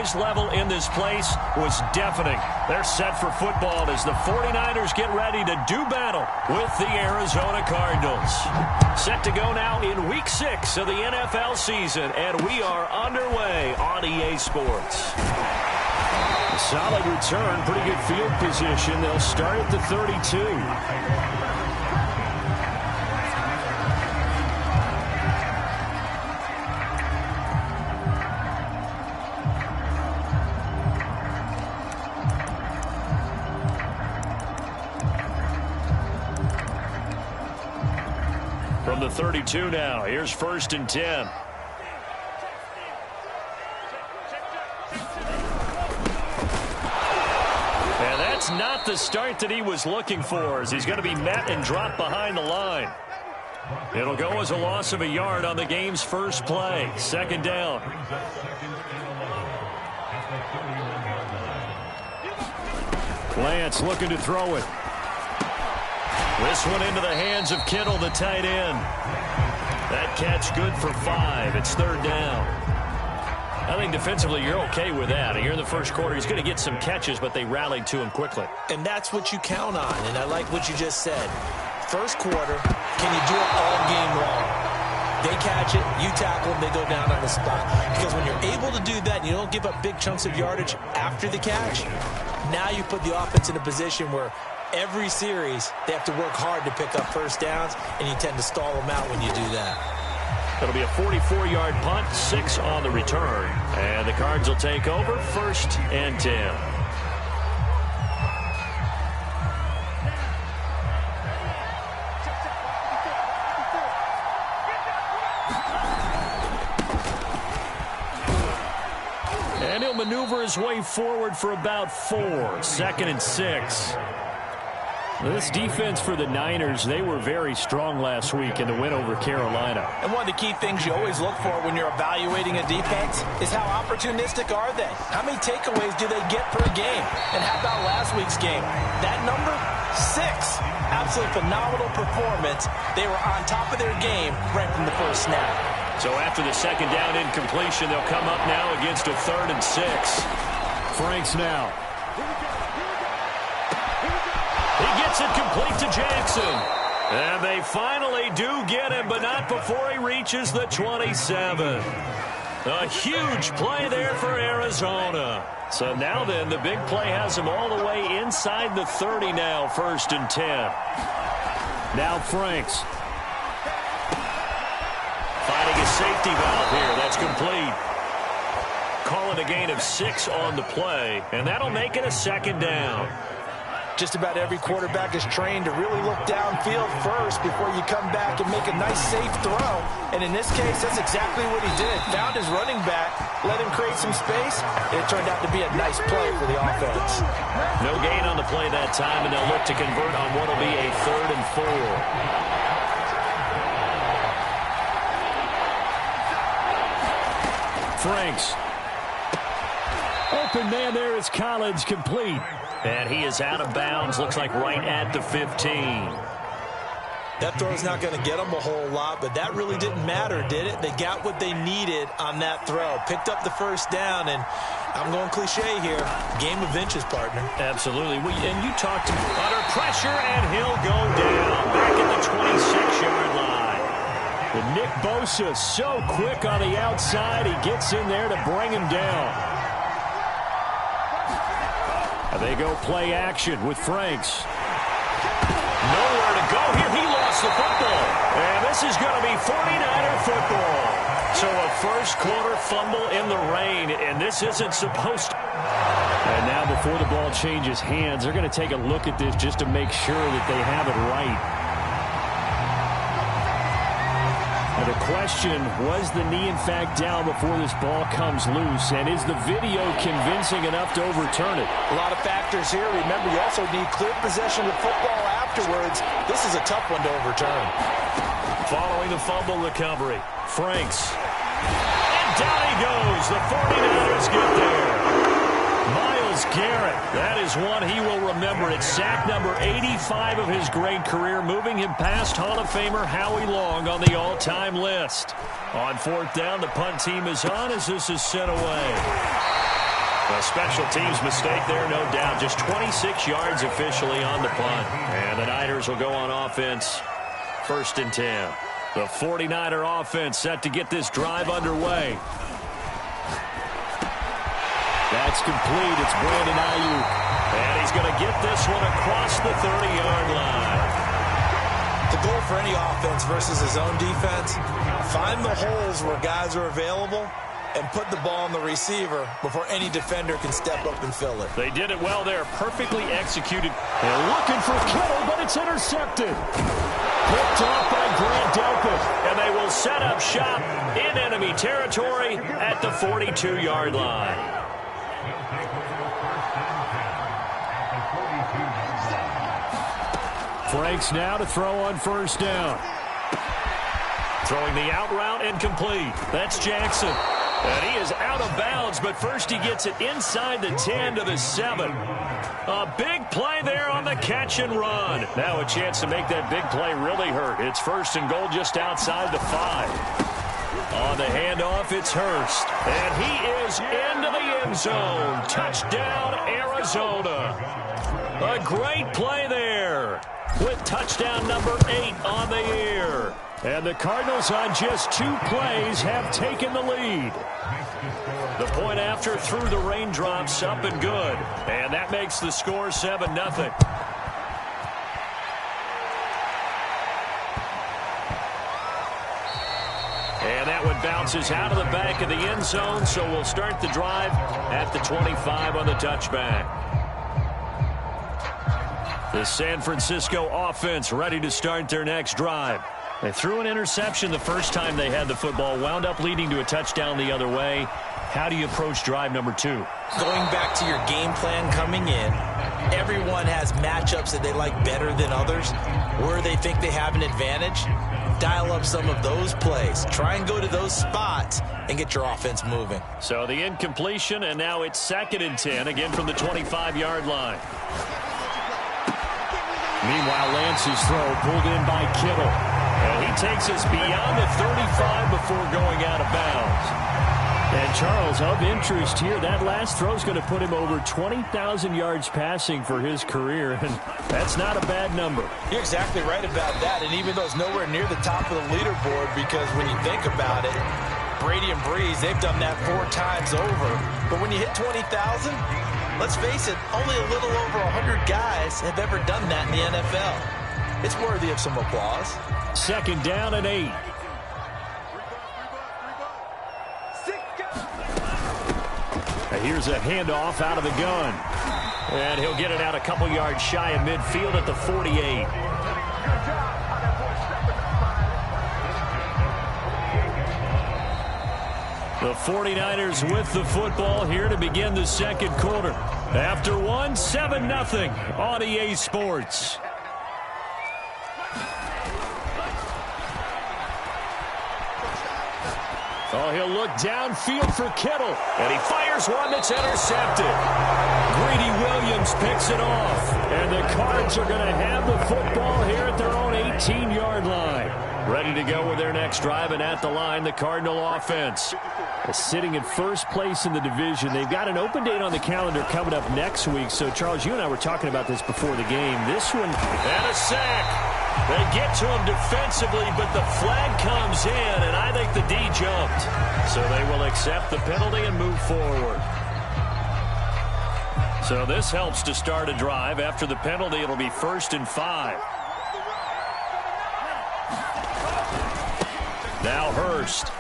noise level in this place was deafening. They're set for football as the 49ers get ready to do battle with the Arizona Cardinals. Set to go now in Week 6 of the NFL season, and we are underway on EA Sports. Solid return, pretty good field position. They'll start at the 32. From the 32 now, here's 1st and 10. And that's not the start that he was looking for, as he's going to be met and dropped behind the line. It'll go as a loss of a yard on the game's first play. 2nd down. Lance looking to throw it. This one into the hands of Kittle, the tight end. That catch good for 5. It's 3rd down. I think defensively you're okay with that. Here in the first quarter, he's going to get some catches, but they rallied to him quickly. And that's what you count on, and I like what you just said. First quarter, can you do it all game long? They catch it, you tackle them, they go down on the spot. Because when you're able to do that and you don't give up big chunks of yardage after the catch, now you put the offense in a position where every series, they have to work hard to pick up first downs, and you tend to stall them out when you do that. It'll be a 44-yard punt, 6 on the return. And the Cards will take over, 1st and 10. And he'll maneuver his way forward for about 4. 2nd and 6. This defense for the Niners, they were very strong last week in the win over Carolina. And one of the key things you always look for when you're evaluating a defense is how opportunistic are they? How many takeaways do they get per game? And how about last week's game? That number, 6. Absolutely phenomenal performance. They were on top of their game right from the first snap. So after the 2nd down incompletion, they'll come up now against a 3rd and 6. Franks now. He gets it complete to Jackson. And they finally do get him, but not before he reaches the 27. A huge play there for Arizona. So now then, the big play has him all the way inside the 30 now, 1st and 10. Now Franks. Finding a safety valve here. That's complete. Calling a gain of 6 on the play, and that'll make it a 2nd down. Just about every quarterback is trained to really look downfield first before you come back and make a nice, safe throw. And in this case, that's exactly what he did. Found his running back, let him create some space, and it turned out to be a nice play for the offense. No gain on the play that time, and they'll look to convert on what will be a 3rd and 4. Franks. Open man there is Collins, complete. And he is out of bounds, looks like right at the 15. That throw's not going to get them a whole lot, but that really didn't matter, did it? They got what they needed on that throw. Picked up the first down, and I'm going cliche here. Game of inches, partner. Absolutely. And you talked under pressure, and he'll go down back at the 26-yard line. But Nick Bosa so quick on the outside, he gets in there to bring him down. They go play action with Franks. Nowhere to go here. He lost the football. And this is going to be 49er football. So a first quarter fumble in the rain, and this isn't supposed to. And now before the ball changes hands, they're going to take a look at this just to make sure that they have it right. The question, was the knee in fact down before this ball comes loose? And is the video convincing enough to overturn it? A lot of factors here. Remember, you also need clear possession of football afterwards. This is a tough one to overturn. Following the fumble recovery, Franks. And down he goes. The 49ers get there. Myles Garrett, that is one he will remember. It's sack number 85 of his great career, moving him past Hall of Famer Howie Long on the all-time list. On 4th down, the punt team is on as this is sent away. A special teams mistake there, no doubt. Just 26 yards officially on the punt. And the Niners will go on offense, 1st and 10. The 49er offense set to get this drive underway. That's complete. It's Brandon Ayuk. And he's going to get this one across the 30-yard line. The goal for any offense versus his own defense, find the holes where guys are available and put the ball on the receiver before any defender can step up and fill it. They did it well there. Perfectly executed. They're looking for Kittle, but it's intercepted. Picked off by Grant Delpit. And they will set up shop in enemy territory at the 42-yard line. Franks now to throw on 1st down. Throwing the out route and complete. That's Jackson. And he is out of bounds, but first he gets it inside the 10 to the 7. A big play there on the catch and run. Now a chance to make that big play really hurt. It's 1st and goal just outside the 5. On the handoff, it's Hurst. And he is into the end zone. Touchdown, Arizona. A great play there, with touchdown number 8 on the year. And the Cardinals on just 2 plays have taken the lead. The point after through the raindrops, up and good. And that makes the score 7-0. And that one bounces out of the back of the end zone, so we'll start the drive at the 25 on the touchback. The San Francisco offense ready to start their next drive. They threw an interception the first time they had the football, wound up leading to a touchdown the other way. How do you approach drive number 2? Going back to your game plan coming in, everyone has matchups that they like better than others, where they think they have an advantage. Dial up some of those plays. Try and go to those spots and get your offense moving. So the incompletion, and now it's 2nd and 10, again from the 25-yard line. Meanwhile, Lance's throw pulled in by Kittle. And he takes us beyond the 35 before going out of bounds. And Charles, of interest here, that last throw is going to put him over 20,000 yards passing for his career, and that's not a bad number. You're exactly right about that, and even though it's nowhere near the top of the leaderboard, because when you think about it, Brady and Breeze, they've done that 4 times over. But when you hit 20,000, let's face it, only a little over 100 guys have ever done that in the NFL. It's worthy of some applause. 2nd down and 8. Here's a handoff out of the gun. And he'll get it out a couple yards shy of midfield at the 48. The 49ers with the football here to begin the 2nd quarter. After 1, 7-0 on EA Sports. Oh, he'll look downfield for Kittle. And he fires one that's intercepted. Greedy Williams picks it off. And the Cards are going to have the football here at their own 18-yard line. Ready to go with their next drive, and at the line, the Cardinal offense. Sitting in 1st place in the division. They've got an open date on the calendar coming up next week. So, Charles, you and I were talking about this before the game. This one, and a sack. They get to him defensively, but the flag comes in, and I think the D jumped. So they will accept the penalty and move forward. So this helps to start a drive. After the penalty, it'll be 1st and 5. Now Hurst.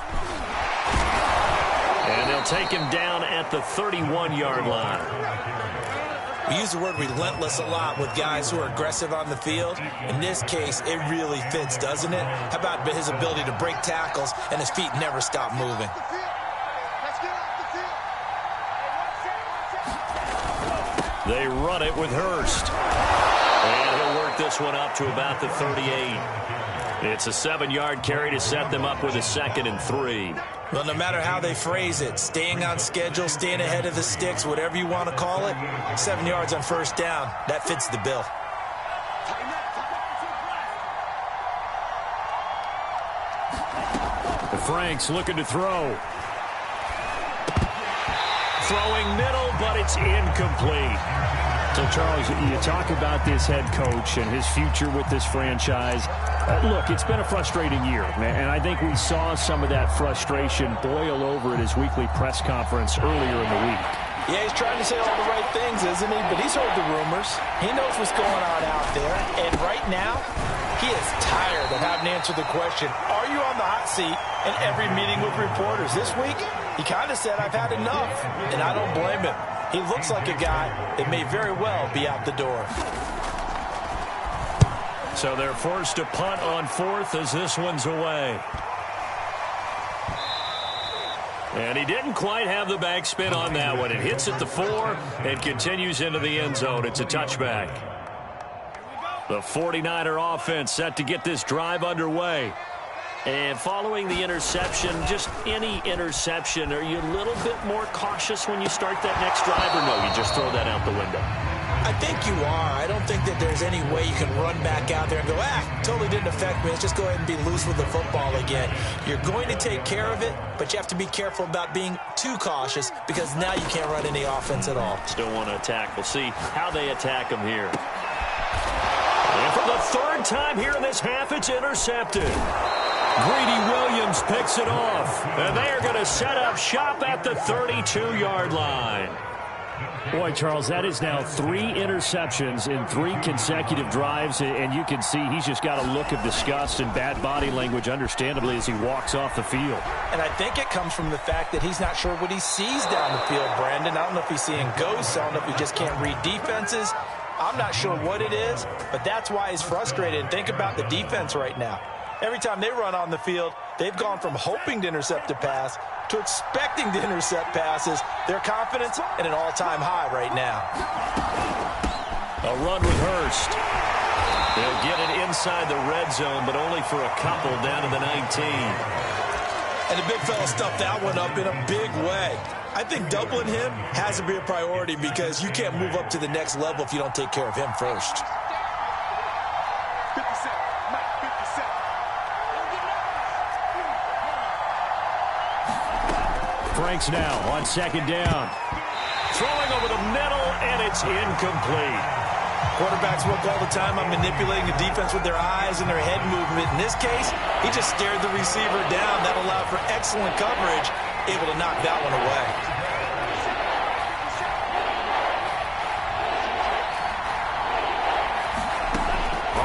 And they'll take him down at the 31-yard line. We use the word relentless a lot with guys who are aggressive on the field. In this case, it really fits, doesn't it? How about his ability to break tackles and his feet never stop moving? They run it with Hurst. And he'll work this one up to about the 38. It's a 7-yard carry to set them up with a 2nd and 3. Well, no matter how they phrase it, staying on schedule, staying ahead of the sticks, whatever you want to call it, 7 yards on 1st down, that fits the bill. Franks looking to throw. throwing middle, but it's incomplete. So, Charles, you talk about this head coach and his future with this franchise. Look, it's been a frustrating year, and I think we saw some of that frustration boil over at his weekly press conference earlier in the week. Yeah, he's trying to say all the right things, isn't he? But he's heard the rumors. He knows what's going on out there. And right now, he is tired of having to answer the question, are you on the hot seat in every meeting with reporters? This week, he kind of said, I've had enough. And I don't blame him. He looks like a guy that may very well be out the door. So they're forced to punt on fourth as this one's away. And he didn't quite have the backspin on that one. It hits at the 4 and continues into the end zone. It's a touchback. The 49er offense set to get this drive underway. And following the interception, just any interception, are you a little bit more cautious when you start that next drive, or no, you just throw that out the window? I think you are. I don't think that there's any way you can run back out there and go, totally didn't affect me. Let's just go ahead and be loose with the football again. You're going to take care of it, but you have to be careful about being too cautious because now you can't run any offense at all. Still want to attack. We'll see how they attack him here. And for the third time here in this half, it's intercepted. Greedy Williams picks it off, and they are going to set up shop at the 32-yard line. Boy, Charles, that is now 3 interceptions in 3 consecutive drives, and you can see he's just got a look of disgust and bad body language, understandably, as he walks off the field. And I think it comes from the fact that he's not sure what he sees down the field, Brandon. I don't know if he's seeing ghosts. I don't know if he just can't read defenses. I'm not sure what it is, but that's why he's frustrated. And think about the defense right now. Every time they run on the field, they've gone from hoping to intercept a pass to expecting to intercept passes. Their confidence at an all-time high right now. A run with Hurst. They'll get it inside the red zone, but only for a couple down to the 19. And the big fella stuffed that one up in a big way. I think doubling him has to be a priority because you can't move up to the next level if you don't take care of him first. Franks now on second down. Throwing over the middle, and it's incomplete. Quarterbacks work all the time on manipulating the defense with their eyes and their head movement. In this case, he just stared the receiver down. That allowed for excellent coverage, able to knock that one away.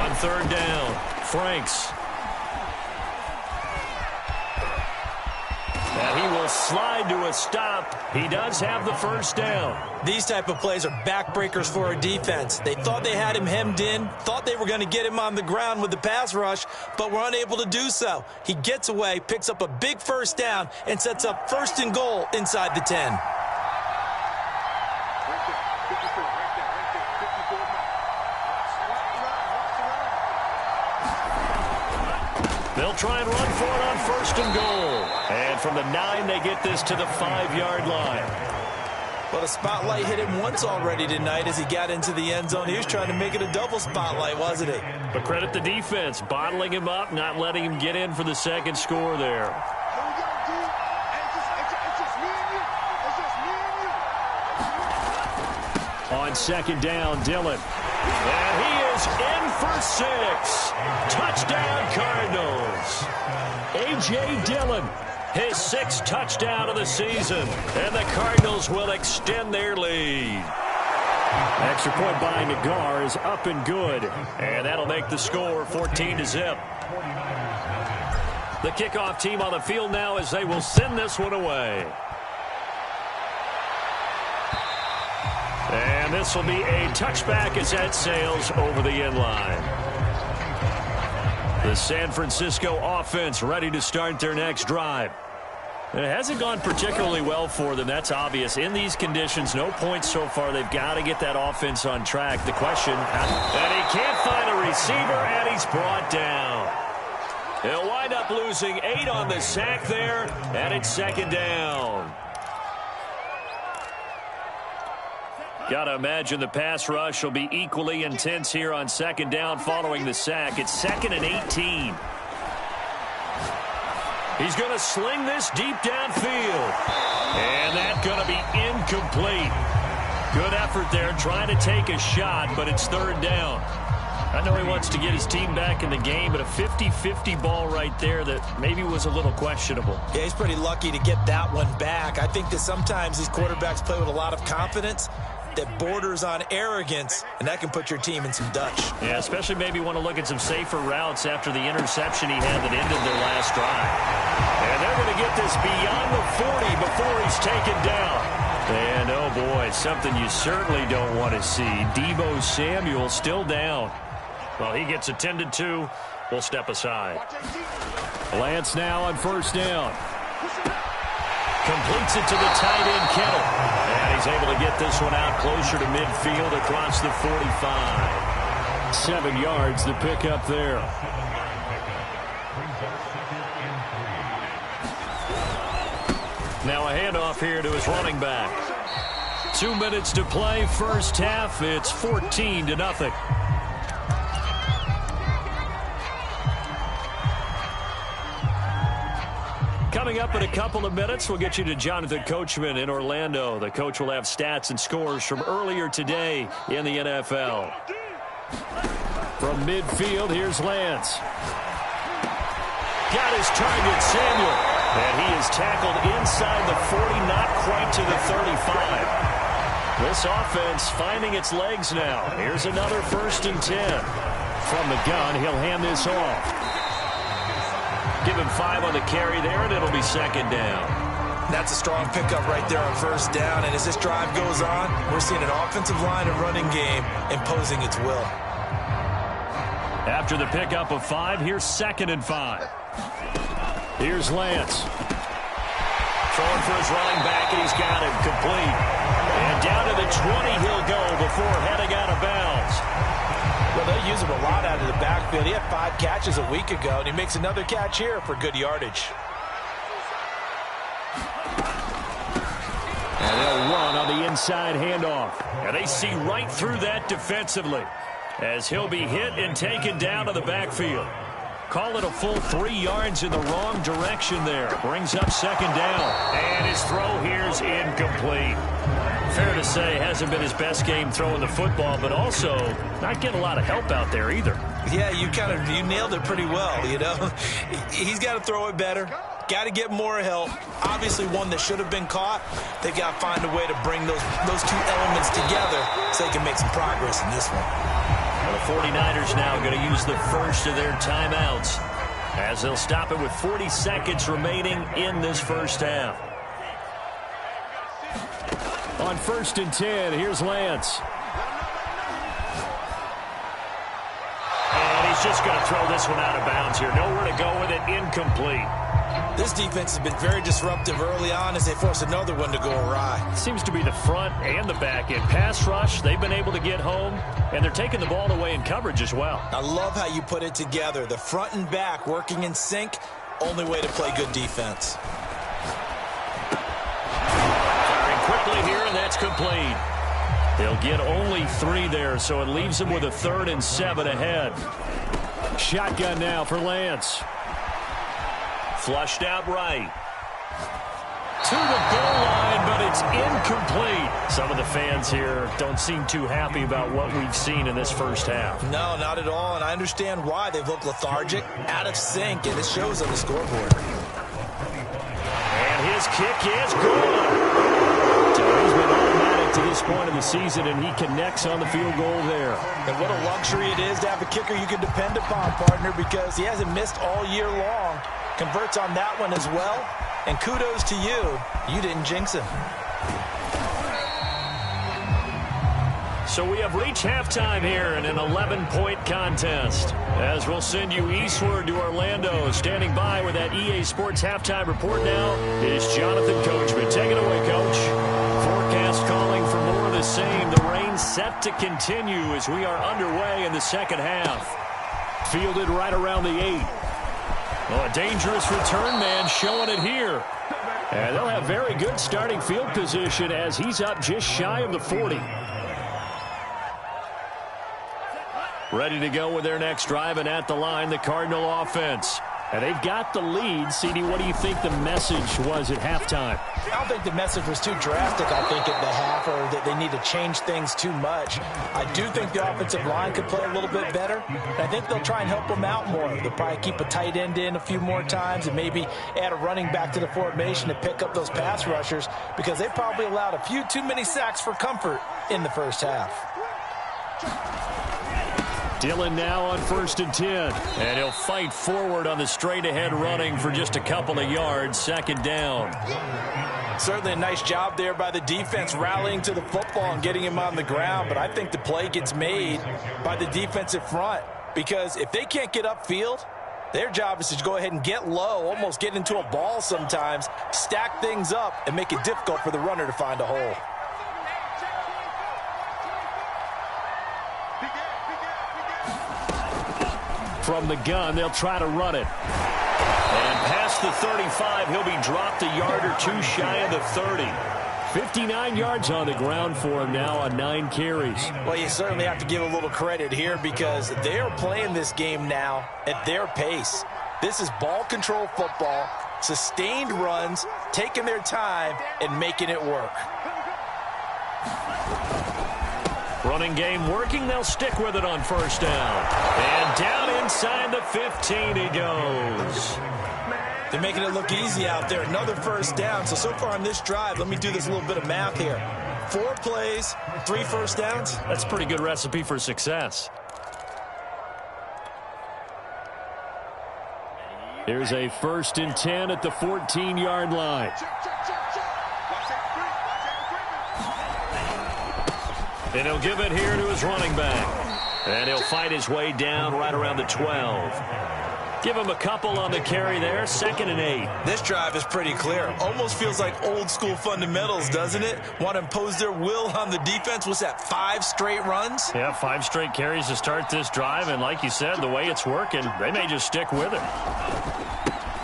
On third down, Franks. And he will slide to a stop. He does have the first down. These type of plays are backbreakers for a defense. They thought they had him hemmed in, thought they were going to get him on the ground with the pass rush, but were unable to do so. He gets away, picks up a big first down, and sets up first and goal inside the 10. They'll try and run for it on first and goal. And from the 9, they get this to the 5-yard line. Well, the spotlight hit him once already tonight as he got into the end zone. He was trying to make it a double spotlight, wasn't he? But credit the defense, bottling him up, not letting him get in for the second score there. On second down, Dillon. And he is in for 6. Touchdown, Cardinals. A.J. Dillon, his 6th touchdown of the season. And the Cardinals will extend their lead. Extra point by Nagar is up and good. And that'll make the score 14-0. The kickoff team on the field now as they will send this one away. And this will be a touchback as that sails over the end line. The San Francisco offense ready to start their next drive. It hasn't gone particularly well for them. That's obvious. In these conditions, no points so far. They've got to get that offense on track. The question, and he can't find a receiver, and he's brought down. He'll wind up losing 8 on the sack there, and it's second down. Got to imagine the pass rush will be equally intense here on second down following the sack. It's 2nd and 18. He's going to sling this deep downfield. And that's going to be incomplete. Good effort there trying to take a shot, but it's third down. I know he wants to get his team back in the game, but a 50-50 ball right there that maybe was a little questionable. Yeah, he's pretty lucky to get that one back. I think that sometimes these quarterbacks play with a lot of confidence that borders on arrogance, and that can put your team in some Dutch. Yeah, especially maybe want to look at some safer routes after the interception he had that ended their last drive. And they're going to get this beyond the 40 before he's taken down. And, oh, boy, something you certainly don't want to see. Deebo Samuel still down. Well, he gets attended to. We'll step aside. Lance now on first down. Completes it to the tight end, Kittle. And he's able to get this one out closer to midfield across the 45. 7 yards to pick up there. Now a handoff here to his running back. 2 minutes to play, first half. It's 14-0. Coming up in a couple of minutes, we'll get you to Jonathan Coachman in Orlando. The coach will have stats and scores from earlier today in the NFL. From midfield, here's Lance. Got his target, Samuel. And he is tackled inside the 40, not quite to the 35. This offense finding its legs now. Here's another 1st and 10. From the gun, he'll hand this off. Give him 5 on the carry there, and it'll be second down. That's a strong pickup right there on first down. And as this drive goes on, we're seeing an offensive line and running game imposing its will. After the pickup of 5, here's 2nd and 5. Here's Lance. Throwing for his running back, and he's got him complete. And down to the 20 he'll go before heading out of bounds. Well, they use him a lot out of the backfield. He had 5 catches a week ago, and he makes another catch here for good yardage. And they'll run on the inside handoff. And they see right through that defensively as he'll be hit and taken down to the backfield. Call it a full 3 yards in the wrong direction there. Brings up second down. And his throw here's incomplete. Fair to say, hasn't been his best game throwing the football, but also not getting a lot of help out there either. Yeah, you nailed it pretty well, you know. He's got to throw it better. Got to get more help. Obviously one that should have been caught. They've got to find a way to bring those 2 elements together so they can make some progress in this one. Well, the 49ers now going to use the first of their timeouts as they'll stop it with 40 seconds remaining in this first half. On 1st and 10, here's Lance. And he's just going to throw this one out of bounds here. Nowhere to go with it, incomplete. This defense has been very disruptive early on as they force another one to go awry. Seems to be the front and the back end. Pass rush, they've been able to get home, and they're taking the ball away in coverage as well. I love how you put it together. The front and back working in sync, only way to play good defense. Quickly here, and that's complete. They'll get only 3 there, so it leaves them with a 3rd and 7 ahead. Shotgun now for Lance. Flushed out right. To the goal line, but it's incomplete. Some of the fans here don't seem too happy about what we've seen in this first half. No, not at all, and I understand why. They've looked lethargic, out of sync, and it shows on the scoreboard. And his kick is good. So he's been automatic to this point of the season, and he connects on the field goal there. And what a luxury it is to have a kicker you can depend upon, partner, because he hasn't missed all year long. Converts on that one as well. And kudos to you. You didn't jinx him. So we have reached halftime here in an 11-point contest. As we'll send you eastward to Orlando. Standing by with that EA Sports halftime report now is Jonathan Coachman. Take it away, Coach. Forecast calling for more of the same. The rain set to continue as we are underway in the second half. Fielded right around the 8. Oh, a dangerous return man showing it here. And they'll have very good starting field position as he's up just shy of the 40. Ready to go with their next drive, and at the line, the Cardinal offense. And they've got the lead. CD, what do you think the message was at halftime? I don't think the message was too drastic, I think, at the half, or that they need to change things too much. I do think the offensive line could play a little bit better. And I think they'll try and help them out more. They'll probably keep a tight end in a few more times and maybe add a running back to the formation to pick up those pass rushers, because they probably allowed a few too many sacks for comfort in the first half. Dillon now on 1st and 10. And he'll fight forward on the straight-ahead running for just a couple of yards. 2nd down. Certainly a nice job there by the defense rallying to the football and getting him on the ground. But I think the play gets made by the defensive front, because if they can't get upfield, their job is to go ahead and get low, almost get into a ball sometimes, stack things up, and make it difficult for the runner to find a hole. From the gun, they'll try to run it. And past the 35, he'll be dropped a yard or two shy of the 30. 59 yards on the ground for him now on 9 carries. Well, you certainly have to give a little credit here, because they are playing this game now at their pace. This is ball control football, sustained runs, taking their time, and making it work. Running game working. They'll stick with it on 1st down. And down inside the 15 he goes. They're making it look easy out there. Another 1st down. So far on this drive, let me do this little bit of math here. 4 plays, 3 1st downs. That's a pretty good recipe for success. Here's a 1st and 10 at the 14-yard line. And he'll give it here to his running back. And he'll fight his way down right around the 12. Give him a couple on the carry there. 2nd and 8. This drive is pretty clear. Almost feels like old school fundamentals, doesn't it? Want to impose their will on the defense. What's that, 5 straight runs? Yeah, 5 straight carries to start this drive. And like you said, the way it's working, they may just stick with it.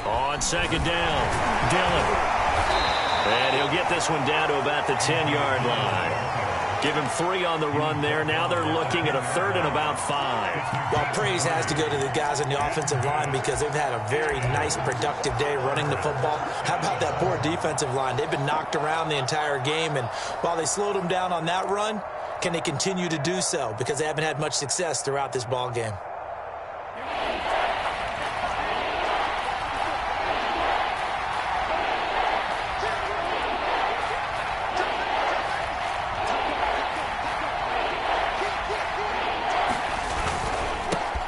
On 2nd down, Dillon. And he'll get this one down to about the 10-yard line. Give him 3 on the run there. Now they're looking at a 3rd and about 5. Well, praise has to go to the guys on the offensive line, because they've had a very nice, productive day running the football. How about that poor defensive line? They've been knocked around the entire game, and while they slowed them down on that run, can they continue to do so? Because they haven't had much success throughout this ball game.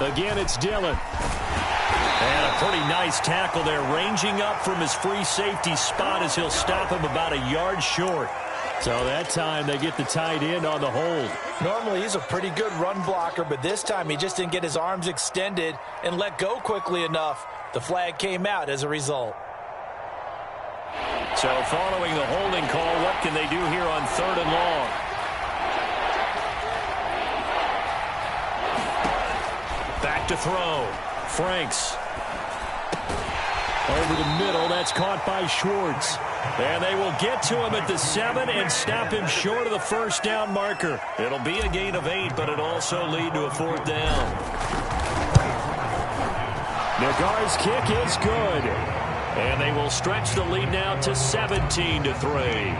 Again, it's Dillon. And a pretty nice tackle there, ranging up from his free safety spot as he'll stop him about a yard short. So that time they get the tight end on the hold. Normally he's a pretty good run blocker, but this time he just didn't get his arms extended and let go quickly enough. The flag came out as a result. So following the holding call, what can they do here on 3rd and long? Back to throw. Franks. Over the middle. That's caught by Schwartz. And they will get to him at the 7 and stop him short of the 1st down marker. It'll be a gain of 8, but it'll also lead to a 4th down. Nagar's kick is good. And they will stretch the lead now to 17-3.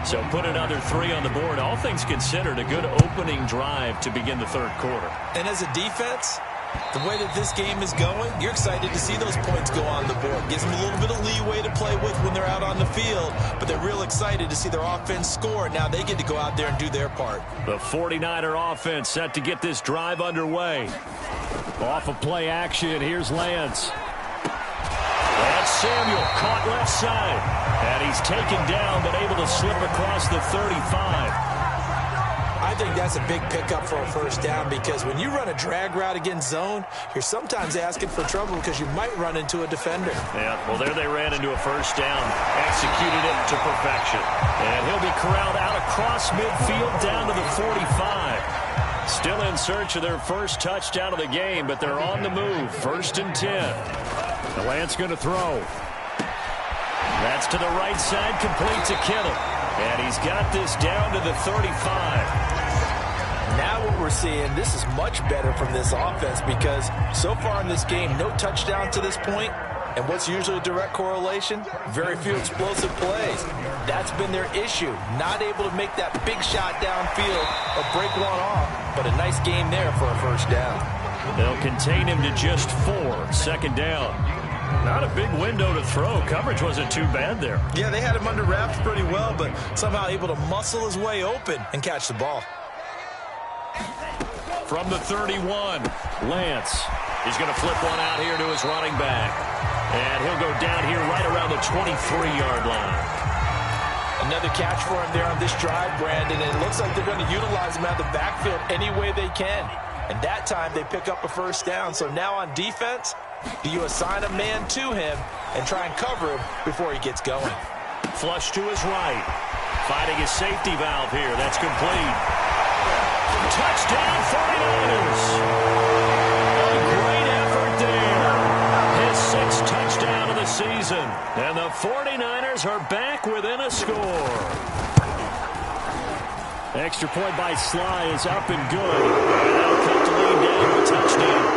So put another 3 on the board. All things considered, a good opening drive to begin the 3rd quarter. And as a defense, the way that this game is going, you're excited to see those points go on the board. Gives them a little bit of leeway to play with when they're out on the field, but they're real excited to see their offense score. Now they get to go out there and do their part. The 49er offense set to get this drive underway. Off of play action, here's Lance. That's Samuel, caught left side. And he's taken down, but able to slip across the 35. I think that's a big pickup for a 1st down, because when you run a drag route against zone, you're sometimes asking for trouble because you might run into a defender. Yeah, well, there they ran into a 1st down. Executed it to perfection. And he'll be corralled out across midfield down to the 45. Still in search of their first touchdown of the game, but they're on the move. 1st and 10. The Lance going to throw. That's to the right side, complete to Kittle. And he's got this down to the 35. Now what we're seeing, this is much better from this offense because so far in this game, no touchdown to this point. And what's usually a direct correlation? Very few explosive plays. That's been their issue. Not able to make that big shot downfield or break one off. But a nice game there for a first down. They'll contain him to just 4. Second down. Not a big window to throw. Coverage wasn't too bad there. Yeah, they had him under wraps pretty well, but somehow able to muscle his way open and catch the ball. From the 31, Lance. He's going to flip one out here to his running back. And he'll go down here right around the 23-yard line. Another catch for him there on this drive, Brandon. And it looks like they're going to utilize him out of the backfield any way they can. And that time they pick up a first down. So now on defense, do you assign a man to him and try and cover him before he gets going? Flush to his right. Finding his safety valve here. That's complete. Touchdown 49ers. A great effort there. His 6th touchdown of the season. And the 49ers are back within a score. Extra point by Sly is up and good. And that'll cut the lead down to a touchdown.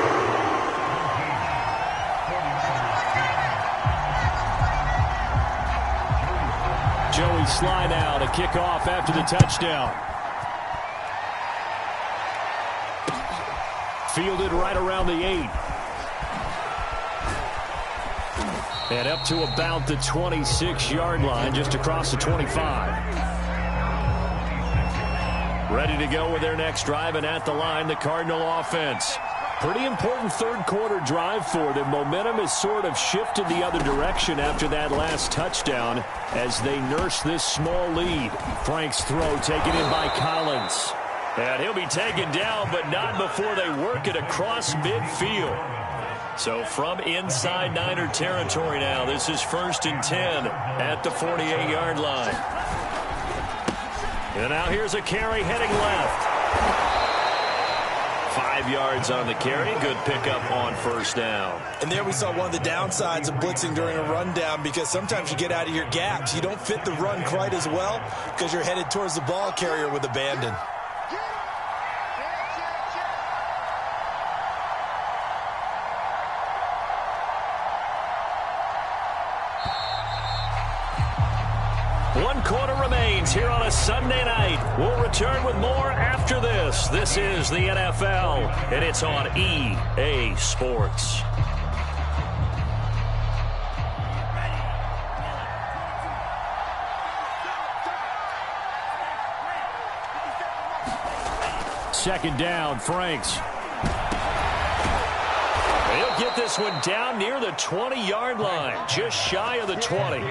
Joey Sly now to kick off after the touchdown. Fielded right around the 8. And up to about the 26-yard line, just across the 25. Ready to go with their next drive, and at the line, the Cardinal offense. Pretty important third-quarter drive for them. Momentum has sort of shifted the other direction after that last touchdown as they nurse this small lead. Frank's throw taken in by Collins. And he'll be taken down, but not before they work it across midfield. So from inside Niner territory now, this is 1st and 10 at the 48-yard line. And now here's a carry heading left. 5 yards on the carry. Good pickup on first down. And there we saw one of the downsides of blitzing during a rundown, because sometimes you get out of your gaps. You don't fit the run quite as well because you're headed towards the ball carrier with abandon. One quarter remains here on a Sunday night. We'll return with more after this. This is the NFL, and it's on EA Sports. Second down, Franks. He'll get this one down near the 20-yard line, just shy of the 20.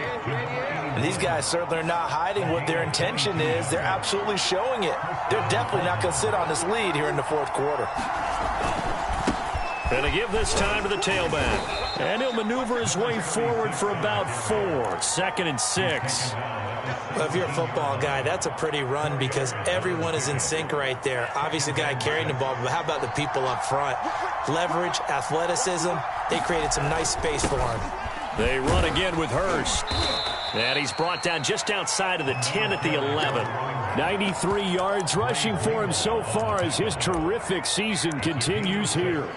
These guys certainly are not hiding what their intention is. They're absolutely showing it. They're definitely not going to sit on this lead here in the fourth quarter. And to give this time to the tailback. And he'll maneuver his way forward for about 4. 2nd and 6. Well, if you're a football guy, that's a pretty run because everyone is in sync right there. Obviously, the guy carrying the ball, but how about the people up front? Leverage, athleticism, they created some nice space for him. They run again with Hurst. And he's brought down just outside of the 10 at the 11. 93 yards rushing for him so far as his terrific season continues here.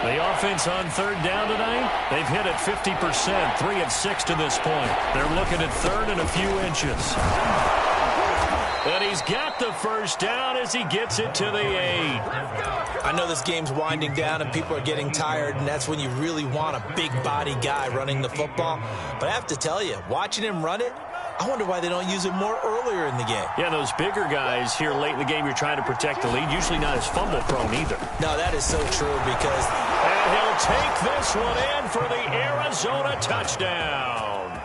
The offense on third down tonight, they've hit it 50%, 3 of 6 to this point. They're looking at third and a few inches. And he's got the first down as he gets it to the 8. I know this game's winding down and people are getting tired, and that's when you really want a big body guy running the football. But I have to tell you, watching him run it, I wonder why they don't use it more earlier in the game. Yeah, those bigger guys here late in the game, you're trying to protect the lead, usually not as fumble prone either. No, that is so true because... And he'll take this one in for the Arizona touchdown.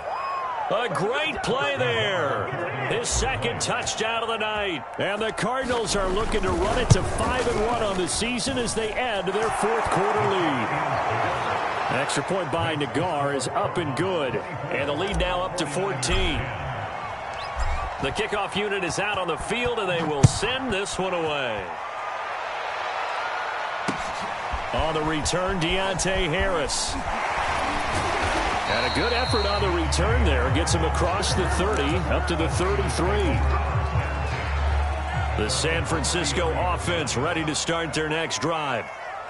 A great play there. His 2nd touchdown of the night. And the Cardinals are looking to run it to 5-1 on the season as they add to their 4th quarter lead. Extra point by Nagar is up and good. And the lead now up to 14. The kickoff unit is out on the field, and they will send this one away. On the return, Deontay Harris. And a good effort on the return there. Gets him across the 30, up to the 33. The San Francisco offense ready to start their next drive.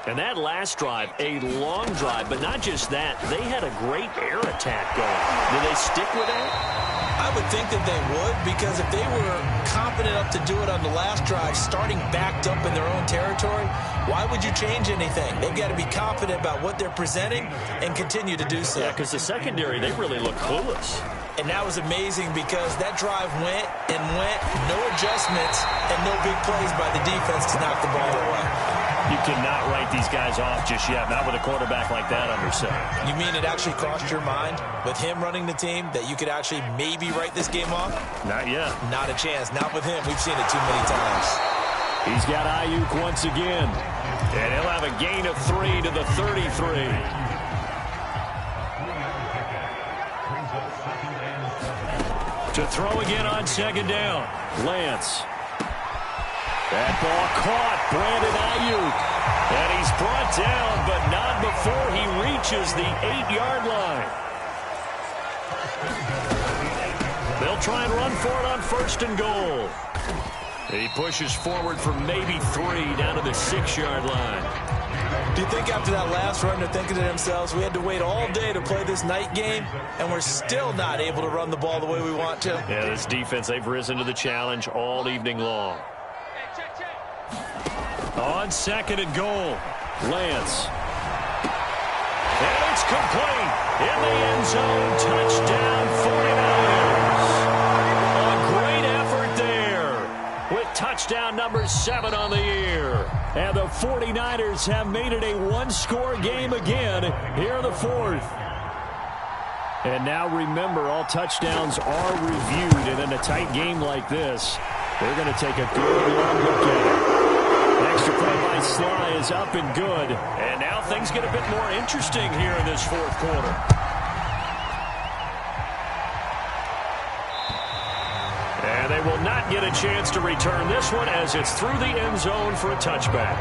And that last drive, a long drive, but not just that. They had a great air attack going. Do they stick with that? I would think that they would, because if they were confident enough to do it on the last drive, starting backed up in their own territory, why would you change anything? They've got to be confident about what they're presenting and continue to do so. Yeah, because the secondary, they really look clueless. And that was amazing because that drive went and went, no adjustments, and no big plays by the defense to knock the ball away. You cannot write these guys off just yet, not with a quarterback like that under center. You mean it actually crossed your mind with him running the team that you could actually maybe write this game off? Not yet. Not a chance. Not with him. We've seen it too many times. He's got Ayuk once again. And he'll have a gain of 3 to the 33. To throw again on second down. Lance. That ball caught. Brandon Ayuk. And he's brought down, but not before he reaches the 8-yard line. They'll try and run for it on 1st and goal. He pushes forward for maybe 3 down to the 6-yard line. Do you think after that last run they're thinking to themselves, we had to wait all day to play this night game, and we're still not able to run the ball the way we want to? Yeah, this defense, they've risen to the challenge all evening long. On 2nd and goal, Lance. And it's complete. In the end zone, touchdown 49ers. A great effort there with touchdown number 7 on the year. And the 49ers have made it a one-score game again here in the 4th. And now remember, all touchdowns are reviewed. And in a tight game like this, they're going to take a good long look at it. Extra play by Sly is up and good. And now things get a bit more interesting here in this 4th quarter. And they will not get a chance to return this one as it's through the end zone for a touchback.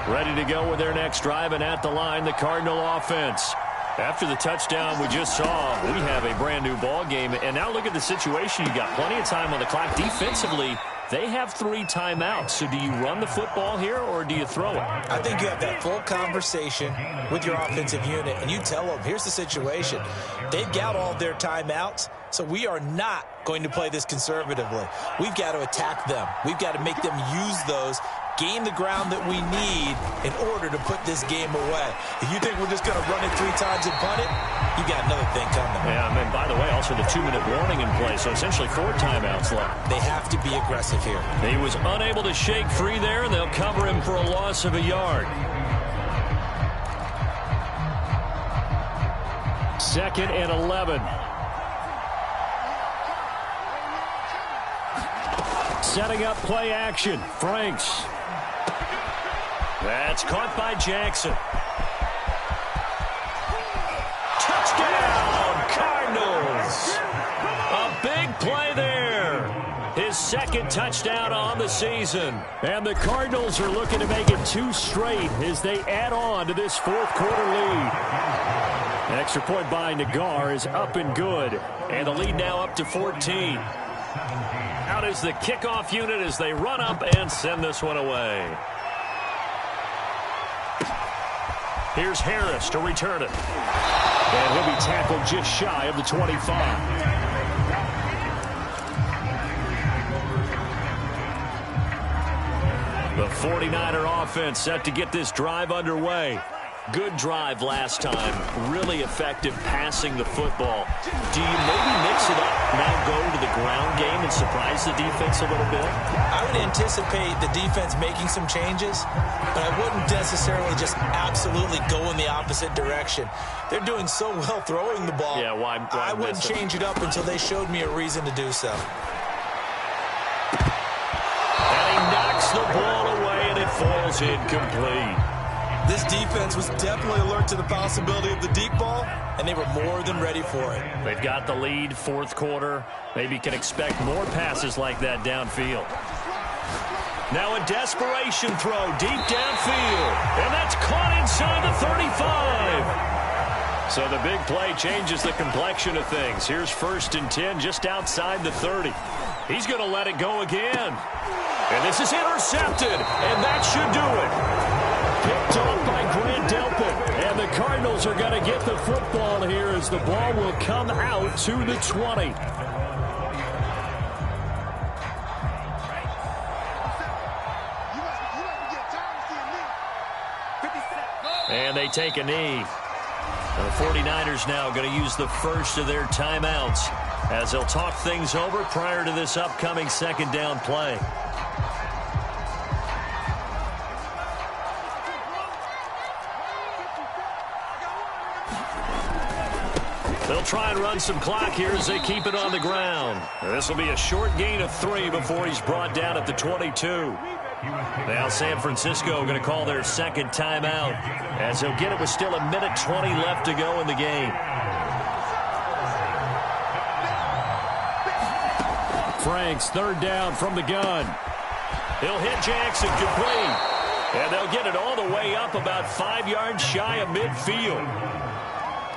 Ready to go with their next drive, and at the line, the Cardinal offense. After the touchdown we just saw, we have a brand-new ball game. And now look at the situation. You got plenty of time on the clock. Defensively, they have 3 timeouts. So do you run the football here, or do you throw it? I think you have that full conversation with your offensive unit, and you tell them, here's the situation. They've got all their timeouts, so we are not going to play this conservatively. We've got to attack them. We've got to make them use those, gain the ground that we need in order to put this game away. If you think we're just going to run it 3 times and punt it, you got another thing coming. Yeah, and by the way, also the 2-minute warning in play, so essentially 4 timeouts left. They have to be aggressive here. He was unable to shake free there, and they'll cover him for a loss of a yard. 2nd and 11. Setting up play action. Franks. That's caught by Jackson. Touchdown, Cardinals. A big play there. His 2nd touchdown on the season. And the Cardinals are looking to make it 2 straight as they add on to this 4th quarter lead. An extra point by Nagar is up and good. And the lead now up to 14. Out is the kickoff unit as they run up and send this one away. Here's Harris to return it. And he'll be tackled just shy of the 25. The 49er offense set to get this drive underway. Good drive last time. Really effective passing the football. Do you maybe mix it up, now go to the ground game and surprise the defense a little bit? I would anticipate the defense making some changes, but I wouldn't necessarily just absolutely go in the opposite direction. They're doing so well throwing the ball. Yeah, why I wouldn't change it up until they showed me a reason to do so. And he knocks the ball away, and it falls incomplete. This defense was definitely alert to the possibility of the deep ball, and they were more than ready for it. They've got the lead, fourth quarter. Maybe can expect more passes like that downfield. Now a desperation throw deep downfield, and that's caught inside the 35. So the big play changes the complexion of things. Here's 1st and 10 just outside the 30. He's going to let it go again. And this is intercepted, and that should do it. Picked off by Grant Delpit, and the Cardinals are going to get the football here as the ball will come out to the 20. And they take a knee. The 49ers now going to use the first of their timeouts as they'll talk things over prior to this upcoming second down play. They'll try and run some clock here as they keep it on the ground. This will be a short gain of 3 before he's brought down at the 22. Now San Francisco going to call their second timeout as they'll get it with still 1:20 left to go in the game. Franks, 3rd down from the gun. He'll hit Jackson complete. And they'll get it all the way up about 5 yards shy of midfield.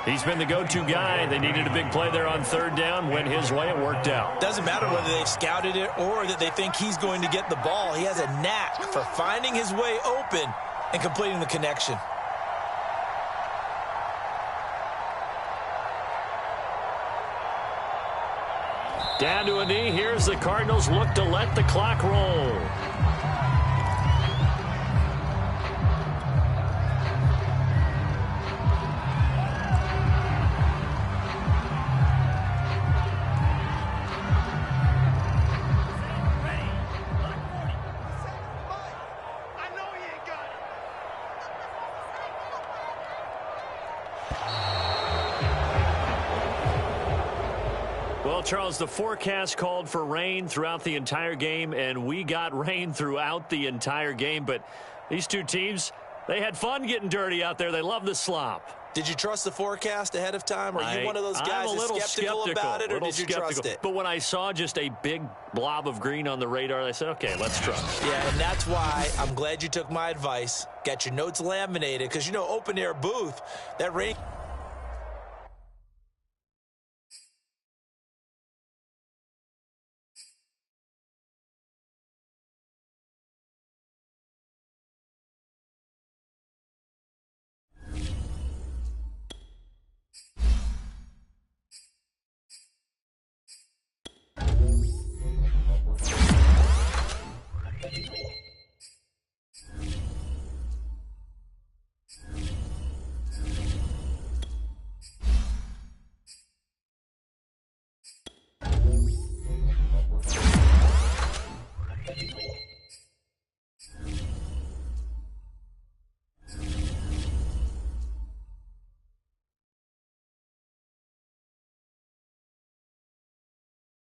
He's been the go-to guy. They needed a big play there on 3rd down. Went his way. It worked out. Doesn't matter whether they've scouted it or that they think he's going to get the ball. He has a knack for finding his way open and completing the connection. Down to a knee. Here's the Cardinals look to let the clock roll. Well, Charles, the forecast called for rain throughout the entire game, and we got rain throughout the entire game. But these two teams, they had fun getting dirty out there. They love the slop. Did you trust the forecast ahead of time? Are you one of those guys that's skeptical about it, or did you trust it? But when I saw just a big blob of green on the radar, I said, okay, let's trust. Yeah, and that's why I'm glad you took my advice. Got your notes laminated, because, you know, open-air booth, that rain...